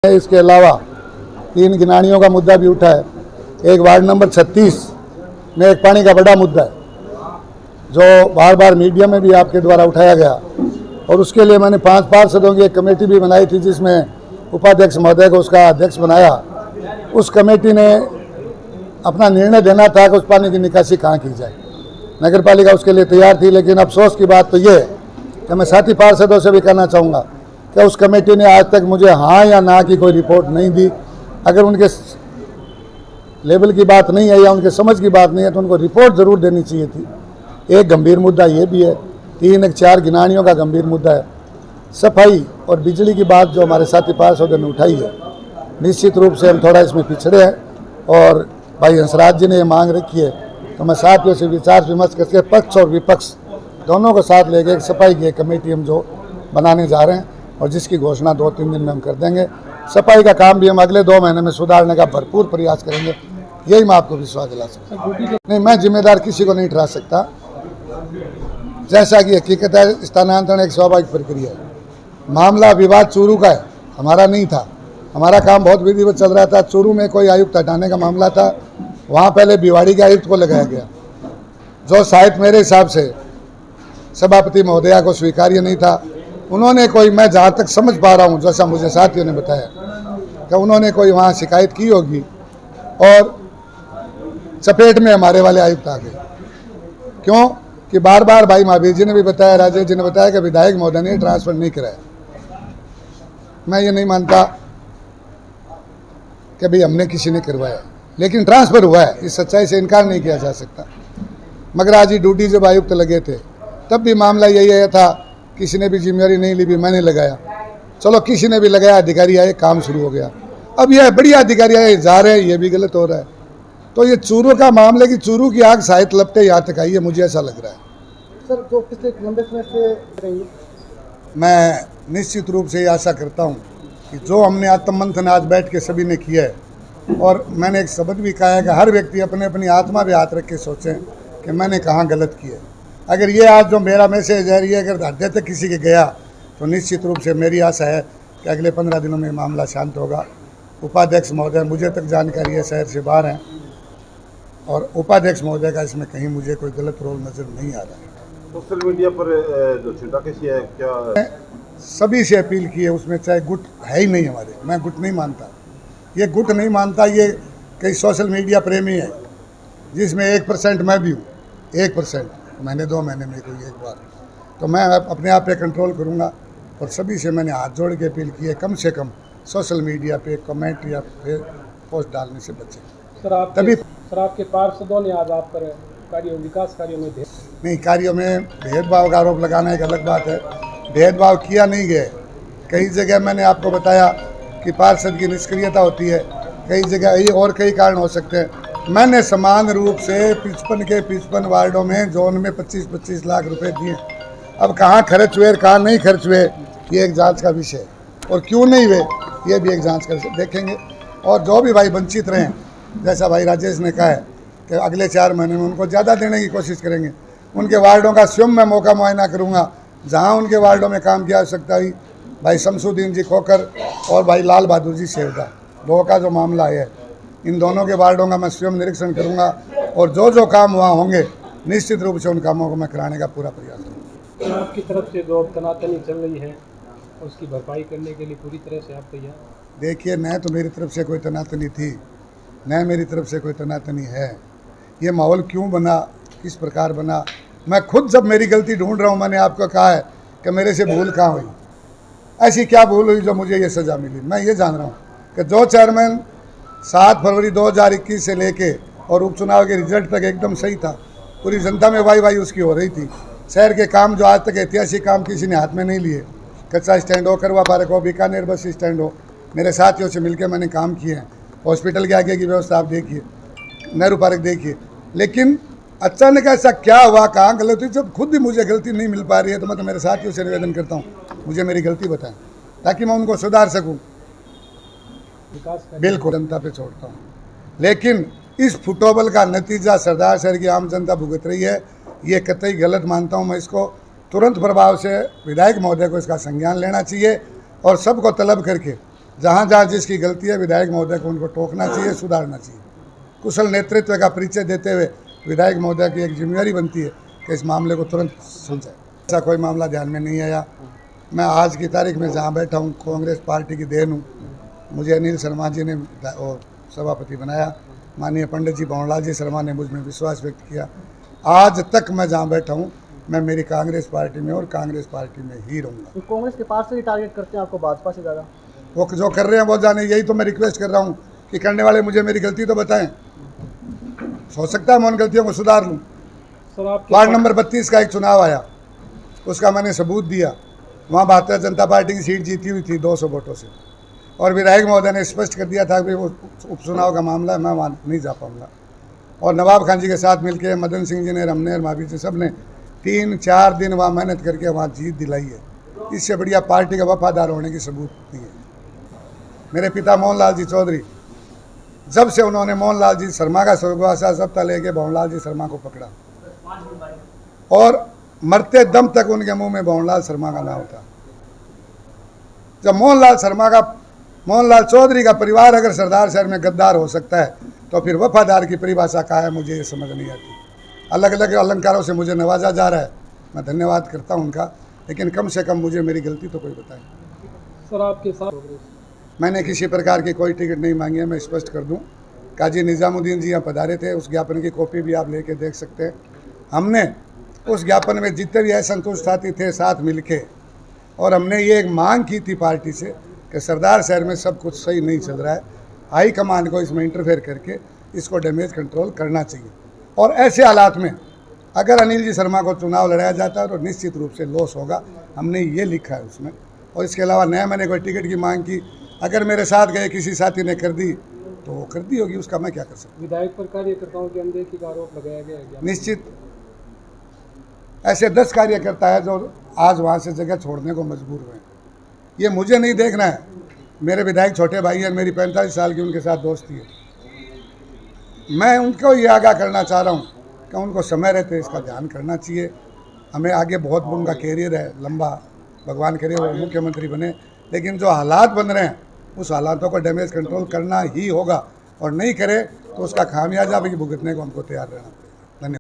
इसके अलावा 3 गिनानियों का मुद्दा भी उठा है। एक वार्ड नंबर 36 में एक पानी का बड़ा मुद्दा है जो बार बार मीडिया में भी आपके द्वारा उठाया गया, और उसके लिए मैंने 5 पार्षदों की एक कमेटी भी बनाई थी जिसमें उपाध्यक्ष महोदय को उसका अध्यक्ष बनाया। उस कमेटी ने अपना निर्णय देना था कि उस पानी की निकासी कहाँ की जाए। नगर पालिका उसके लिए तैयार थी, लेकिन अफसोस की बात तो ये कि मैं साथी पार्षदों से भी कहना चाहूँगा कि उस कमेटी ने आज तक मुझे हाँ या ना की कोई रिपोर्ट नहीं दी। अगर उनके लेवल की बात नहीं है या उनके समझ की बात नहीं है तो उनको रिपोर्ट ज़रूर देनी चाहिए थी। एक गंभीर मुद्दा ये भी है, 3-4 गिनानियों का गंभीर मुद्दा है। सफाई और बिजली की बात जो हमारे साथी पार्षदों ने उठाई है, निश्चित रूप से हम थोड़ा इसमें पिछड़े हैं और भाई हंसराज जी ने ये मांग रखी है, तो मैं साथियों से विचार विमर्श करके पक्ष और विपक्ष दोनों को साथ लेके एक सफाई की एक कमेटी हम जो बनाने जा रहे हैं और जिसकी घोषणा 2-3 दिन में हम कर देंगे। सफाई का काम भी हम अगले 2 महीने में सुधारने का भरपूर प्रयास करेंगे, यही मैं आपको विश्वास दिला सकता हूँ। नहीं, मैं जिम्मेदार किसी को नहीं ठहरा सकता। जैसा कि हकीकत है, स्थानांतरण एक स्वाभाविक प्रक्रिया है। मामला विवाद चूरू का है, हमारा नहीं था। हमारा काम बहुत विधिवत चल रहा था। चूरू में कोई आयुक्त हटाने का मामला था, वहाँ पहले भिवाड़ी के आयुक्त को लगाया गया, जो शायद मेरे हिसाब से सभापति महोदया को स्वीकार्य नहीं था। उन्होंने कोई, मैं जहाँ तक समझ पा रहा हूँ, जैसा मुझे साथियों ने बताया कि उन्होंने कोई वहाँ शिकायत की होगी और चपेट में हमारे वाले आयुक्त आ गए। क्यों कि बार बार भाई महावीर जी ने भी बताया, राजेश जी ने बताया कि विधायक महोदय ने ट्रांसफर नहीं कराया। मैं ये नहीं मानता कि भाई हमने किसी ने करवाया, लेकिन ट्रांसफर हुआ है, इस सच्चाई से इनकार नहीं किया जा सकता। मगर आज ही ड्यूटी जब आयुक्त लगे थे तब भी मामला यही आया था, किसी ने भी जिम्मेदारी नहीं ली, भी मैंने लगाया। चलो किसी ने भी लगाया, अधिकारी आए, काम शुरू हो गया। अब यह बढ़िया अधिकारी आए जा रहे हैं, ये भी गलत हो रहा है। तो ये चूरू का मामले की चूरू की आग शायद लपटे यहाँ तक आई है, मुझे ऐसा लग रहा है। सर, जो पिछले लंबे समय से रही, मैं निश्चित रूप से आशा करता हूँ कि जो हमने आत्ममंथन आज बैठ के सभी ने किया है, और मैंने एक शब्द भी कहा है कि हर व्यक्ति अपने अपनी आत्मा पे हाथ रख के सोचें कि मैंने कहाँ गलत किया। अगर ये आज जो मेरा मैसेज है ये अगर हृदय तक किसी के गया तो निश्चित रूप से मेरी आशा है कि अगले 15 दिनों में मामला शांत होगा। उपाध्यक्ष महोदय, मुझे तक जानकारी है, शहर से बाहर हैं, और उपाध्यक्ष महोदय का इसमें कहीं मुझे कोई गलत रोल नज़र नहीं आ रहा है। सोशल मीडिया पर जो छिड़काकेशी है, क्या सभी से अपील की है, उसमें चाहे गुट है ही नहीं हमारे, मैं गुट नहीं मानता, ये गुट नहीं मानता, ये कई सोशल मीडिया प्रेमी है जिसमें 1% मैं भी हूँ। 1% महीने 2 महीने में कोई एक बार, तो मैं अपने आप पे कंट्रोल करूँगा। और सभी से मैंने हाथ जोड़ के अपील की है, कम से कम सोशल मीडिया पे कमेंट या फिर पोस्ट डालने से बचें। सर, आपके पार्षदों ने आज आप पर कार्यों, विकास कार्यों में नहीं, कार्यों में भेदभाव का आरोप लगाना एक अलग बात है। भेदभाव किया नहीं गया। कई जगह मैंने आपको बताया कि पार्षद की निष्क्रियता होती है, कई जगह और कई कारण हो सकते हैं। मैंने समान रूप से 55 के 55 वार्डों में जोन में 25-25 लाख रुपए दिए। अब कहाँ खर्च हुए कहाँ नहीं खर्च हुए, ये एक जांच का विषय है, और क्यों नहीं हुए ये भी एक जांच कर देखेंगे। और जो भी भाई वंचित रहे, जैसा भाई राजेश ने कहा है कि अगले 4 महीने में उनको ज़्यादा देने की कोशिश करेंगे। उनके वार्डों का स्वयं मैं मौका मुआयना करूँगा, जहाँ उनके वार्डों में काम किया जा सकता है। भाई शमसुद्दीन जी खोकर और भाई लाल बहादुर जी सेवदा, 2 का जो मामला है, इन दोनों के वार्डों का मैं स्वयं निरीक्षण करूंगा, और जो काम वहाँ होंगे निश्चित रूप से उन कामों को मैं कराने का पूरा प्रयास करूँगा। आपकी तरफ से जो तनातनी चल रही है उसकी भरपाई करने के लिए पूरी तरह से आप तैयार? देखिए, न तो मेरी तरफ से कोई तनातनी थी, न मेरी तरफ से कोई तनातनी है। ये माहौल क्यों बना, किस प्रकार बना, मैं खुद जब मेरी गलती ढूंढ रहा हूँ, मैंने आपको कहा है कि मेरे से भूल कहाँ हुई, ऐसी क्या भूल हुई जो मुझे ये सज़ा मिली। मैं ये जान रहा हूँ कि जो चेयरमैन 7 फरवरी 2021 से लेके और उपचुनाव के रिजल्ट तक एकदम सही था, पूरी जनता में वाई उसकी हो रही थी। शहर के काम जो आज तक ऐतिहासिक काम किसी ने हाथ में नहीं लिए, कच्चा स्टैंड हो, करवा पार्क हो, बीकानेर बस स्टैंड हो, मेरे साथियों से मिलकर मैंने काम किए हैं। हॉस्पिटल के आगे की व्यवस्था आप देखिए, नेहरू पार्क देखिए। लेकिन अचानक ऐसा क्या हुआ, कहाँ गलती, जब खुद भी मुझे गलती नहीं मिल पा रही है, तो मैं तो मेरे साथियों से निवेदन करता हूँ मुझे मेरी गलती बताएं ताकि मैं उनको सुधार सकूँ। बिल्कुल जनता पे छोड़ता हूँ, लेकिन इस फुटबॉल का नतीजा सरदार शहर की आम जनता भुगत रही है, ये कतई गलत मानता हूँ मैं। इसको तुरंत प्रभाव से विधायक महोदय को इसका संज्ञान लेना चाहिए और सबको तलब करके जहाँ जहाँ जिसकी गलती है विधायक महोदय को उनको टोकना चाहिए, सुधारना चाहिए। कुशल नेतृत्व का परिचय देते हुए विधायक महोदय की एक जिम्मेदारी बनती है कि इस मामले को तुरंत सुलझाए। ऐसा कोई मामला ध्यान में नहीं आया। मैं आज की तारीख में जहाँ बैठा हूँ कांग्रेस पार्टी की देन हूँ। मुझे अनिल शर्मा जी ने सभापति बनाया, माननीय पंडित जी भंवरलाल जी शर्मा ने मुझ में विश्वास व्यक्त किया। आज तक मैं जहाँ बैठा हूँ मैं मेरी कांग्रेस पार्टी में और कांग्रेस पार्टी में ही रहूँगा। तो कांग्रेस के पास से ही टारगेट करते हैं आपको भाजपा से ज़्यादा? वो जो कर रहे हैं वो जाने, यही तो मैं रिक्वेस्ट कर रहा हूँ कि करने वाले मुझे मेरी गलती तो बताएं। हो सकता है मैं उन गलतियों को सुधार लूँ। सर आपके वार्ड नंबर 32 का एक चुनाव आया, उसका मैंने सबूत दिया। वहाँ भारतीय जनता पार्टी की सीट जीती हुई थी 200 वोटों से, और विधायक महोदय ने स्पष्ट कर दिया था कि वो उपचुनाव का मामला है, मैं वहाँ नहीं जा पाऊँगा। और नवाब खान जी के साथ मिलकर मदन सिंह जी ने, रमने और भाभी जी सब ने 3-4 दिन वहाँ मेहनत करके वहाँ जीत दिलाई है। इससे बढ़िया पार्टी का वफादार होने की सबूत नहीं है। मेरे पिता मोहनलाल जी चौधरी, जब से उन्होंने मोहनलाल जी शर्मा का स्वर्गवासा सप्ताह लेके भंवरलाल जी शर्मा को पकड़ा और मरते दम तक उनके मुंह में भंवरलाल शर्मा का नाम था। जब मोहनलाल चौधरी का परिवार अगर सरदार शहर में गद्दार हो सकता है तो फिर वफादार की परिभाषा क्या है, मुझे ये समझ नहीं आती। अलग अलग अलंकारों से मुझे नवाजा जा रहा है, मैं धन्यवाद करता हूँ उनका, लेकिन कम से कम मुझे मेरी गलती तो कोई बताए। सर आपके साथ मैंने किसी प्रकार की कोई टिकट नहीं मांगी है। मैं स्पष्ट कर दूं, काजी निज़ामुद्दीन जी यहाँ पधारे थे, उस ज्ञापन की कॉपी भी आप लेके देख सकते हैं। हमने उस ज्ञापन में जितने भी असंतुष्ट साथी थे साथ मिलके, और हमने ये एक मांग की थी पार्टी से कि सरदार शहर में सब कुछ सही नहीं चल रहा है, हाई कमांड को इसमें इंटरफेयर करके इसको डैमेज कंट्रोल करना चाहिए। और ऐसे हालात में अगर अनिल जी शर्मा को चुनाव लड़ाया जाता है तो निश्चित रूप से लॉस होगा, हमने ये लिखा है उसमें। और इसके अलावा नया मैंने कोई टिकट की मांग की, अगर मेरे साथ गए किसी साथी ने कर दी तो वो कर दी होगी, उसका मैं क्या कर सकता हूँ। विधायक पर कार्यकर्ताओं की अनदेखी का आरोप लगाया गया है। निश्चित ऐसे 10 कार्यकर्ता है जो आज वहाँ से जगह छोड़ने को मजबूर हुए हैं। ये मुझे नहीं देखना है, मेरे विधायक छोटे भाई हैं, मेरी 45 साल की उनके साथ दोस्ती है। मैं उनको ये आगाह करना चाह रहा हूँ कि उनको समय रहते इसका ध्यान करना चाहिए। हमें आगे बहुत उनका कैरियर है लंबा, भगवान करे वो मुख्यमंत्री बने, लेकिन जो हालात बन रहे हैं उस हालातों को डैमेज कंट्रोल करना ही होगा, और नहीं करे तो उसका खामियाजा भी भुगतने को हमको तैयार रहना।